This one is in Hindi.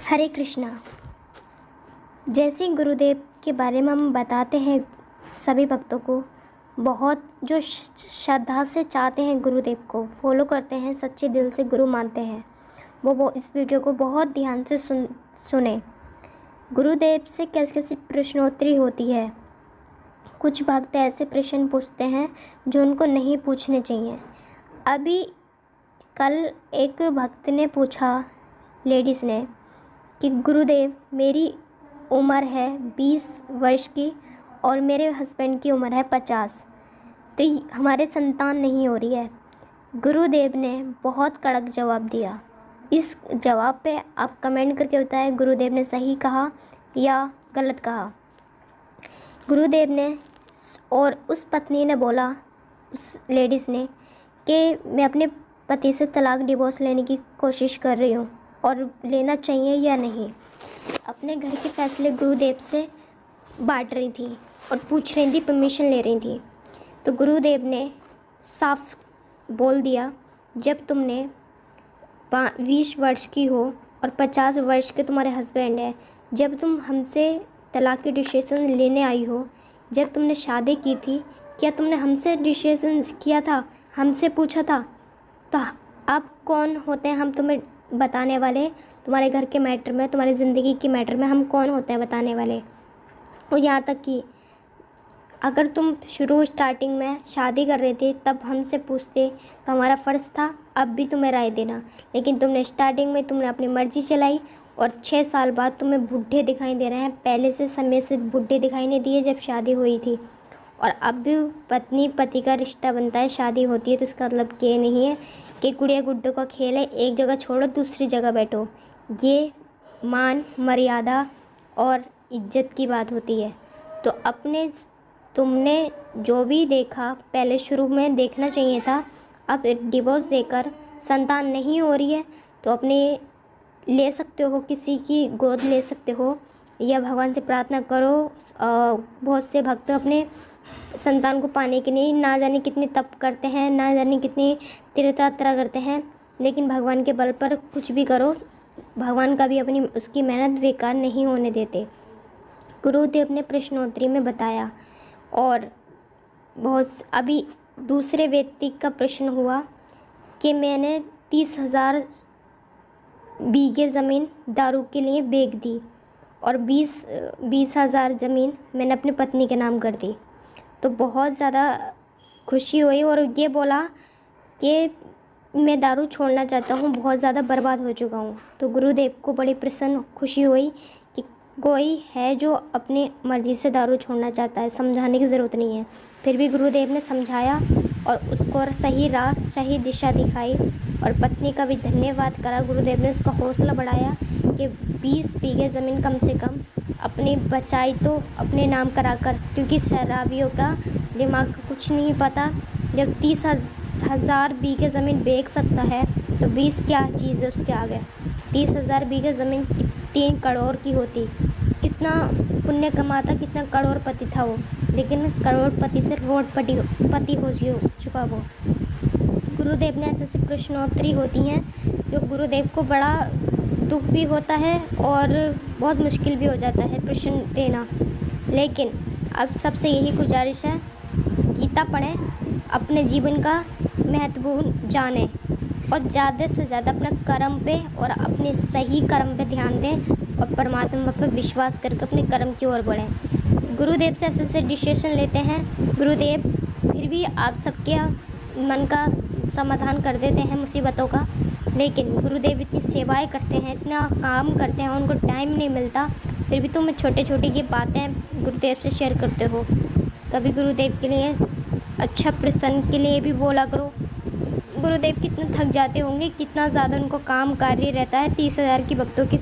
हरे कृष्णा। जैसे ही गुरुदेव के बारे में हम बताते हैं सभी भक्तों को, बहुत जो श्रद्धा से चाहते हैं गुरुदेव को, फॉलो करते हैं, सच्चे दिल से गुरु मानते हैं, वो इस वीडियो को बहुत ध्यान से सुने। गुरुदेव से कैसे कैसे प्रश्नोत्तरी होती है। कुछ भक्त ऐसे प्रश्न पूछते हैं जो उनको नहीं पूछने चाहिए। अभी कल एक भक्त ने पूछा, लेडीज़ ने, कि गुरुदेव मेरी उम्र है 20 वर्ष की और मेरे हस्बैंड की उम्र है 50, तो हमारे संतान नहीं हो रही है। गुरुदेव ने बहुत कड़क जवाब दिया। इस जवाब पे आप कमेंट करके बताएं गुरुदेव ने सही कहा या गलत कहा। गुरुदेव ने और उस पत्नी ने बोला, उस लेडीज़ ने, कि मैं अपने पति से तलाक डिवोर्स लेने की कोशिश कर रही हूँ और लेना चाहिए या नहीं। अपने घर के फैसले गुरुदेव से बांट रही थी और पूछ रही थी, परमिशन ले रही थी। तो गुरुदेव ने साफ बोल दिया, जब तुमने 20 वर्ष की हो और 50 वर्ष के तुम्हारे हस्बैंड है, जब तुम हमसे तलाक की डिसीजन लेने आई हो, जब तुमने शादी की थी, क्या तुमने हमसे डिसीजन किया था, हमसे पूछा था? तो आप कौन होते हैं हम तुम्हें बताने वाले? तुम्हारे घर के मैटर में, तुम्हारी ज़िंदगी के मैटर में हम कौन होते हैं बताने वाले? और यहाँ तक कि अगर तुम स्टार्टिंग में शादी कर रहे थे तब हमसे पूछते तो हमारा फ़र्ज़ था अब भी तुम्हें राय देना, लेकिन तुमने स्टार्टिंग में तुमने अपनी मर्ज़ी चलाई और 6 साल बाद तुम्हें बूढ़े दिखाई दे रहे हैं। पहले से समय से बूढ़े दिखाई नहीं दिए जब शादी हुई थी, और अब भी पत्नी पति का रिश्ता बनता है, शादी होती है, तो इसका मतलब ये नहीं है कि गुड़िया गुड्डों का खेल है, एक जगह छोड़ो दूसरी जगह बैठो। ये मान मर्यादा और इज्जत की बात होती है। तो तुमने जो भी देखा पहले शुरू में देखना चाहिए था। अब डिवोर्स देकर संतान नहीं हो रही है तो अपने ले सकते हो, किसी की गोद ले सकते हो या भगवान से प्रार्थना करो। बहुत से भक्त अपने संतान को पाने के लिए ना जाने कितने तप करते हैं, ना जाने कितनी तीर्थ यात्रा करते हैं, लेकिन भगवान के बल पर कुछ भी करो, भगवान का भी उसकी मेहनत बेकार नहीं होने देते। गुरुदेव ने प्रश्नोत्तरी में बताया। और अभी दूसरे व्यक्ति का प्रश्न हुआ कि मैंने 30,000 बीघे ज़मीन दारू के लिए बेच दी और 20,000 ज़मीन मैंने अपनी पत्नी के नाम कर दी। तो बहुत ज़्यादा खुशी हुई और ये बोला कि मैं दारू छोड़ना चाहता हूँ, बहुत ज़्यादा बर्बाद हो चुका हूँ। तो गुरुदेव को बड़ी प्रसन्न खुशी हुई कि कोई है जो अपनी मर्ज़ी से दारू छोड़ना चाहता है, समझाने की ज़रूरत नहीं है। फिर भी गुरुदेव ने समझाया और उसको सही राह, सही दिशा दिखाई और पत्नी का भी धन्यवाद करा। गुरुदेव ने उसका हौसला बढ़ाया कि 20 बीघे ज़मीन कम से कम अपनी बचाई तो अपने नाम कराकर, क्योंकि शराबियों का दिमाग का कुछ नहीं पता। जब 30,000 बीघे ज़मीन बेच सकता है तो 20 क्या चीज़ है उसके आगे। 30,000 बीघे ज़मीन 3 करोड़ की होती, कितना पुण्य कमाता, कितना करोड़पति था वो, लेकिन करोड़पति से रोडपति हो चुका वो। गुरुदेव ने ऐसे प्रश्नोत्तरी होती हैं जो गुरुदेव को बड़ा दुख भी होता है और बहुत मुश्किल भी हो जाता है प्रश्न देना। लेकिन अब सबसे यही गुजारिश है, गीता पढ़ें, अपने जीवन का महत्व जानें और ज़्यादा से ज़्यादा अपने कर्म पे और अपने सही कर्म पे ध्यान दें और परमात्मा पर विश्वास करके अपने कर्म की ओर बढ़ें। गुरुदेव से ऐसे डिसीजन लेते हैं, गुरुदेव फिर भी आप सबके मन का समाधान कर देते हैं मुसीबतों का, लेकिन गुरुदेव इतनी सेवाएं करते हैं, इतना काम करते हैं, उनको टाइम नहीं मिलता, फिर भी तुम छोटे छोटे ये बातें गुरुदेव से शेयर करते हो। कभी गुरुदेव के लिए अच्छा प्रसन्न के लिए भी बोला करो। गुरुदेव कितना थक जाते होंगे, कितना ज़्यादा उनको काम कार्य रहता है, 30,000 की भक्तों की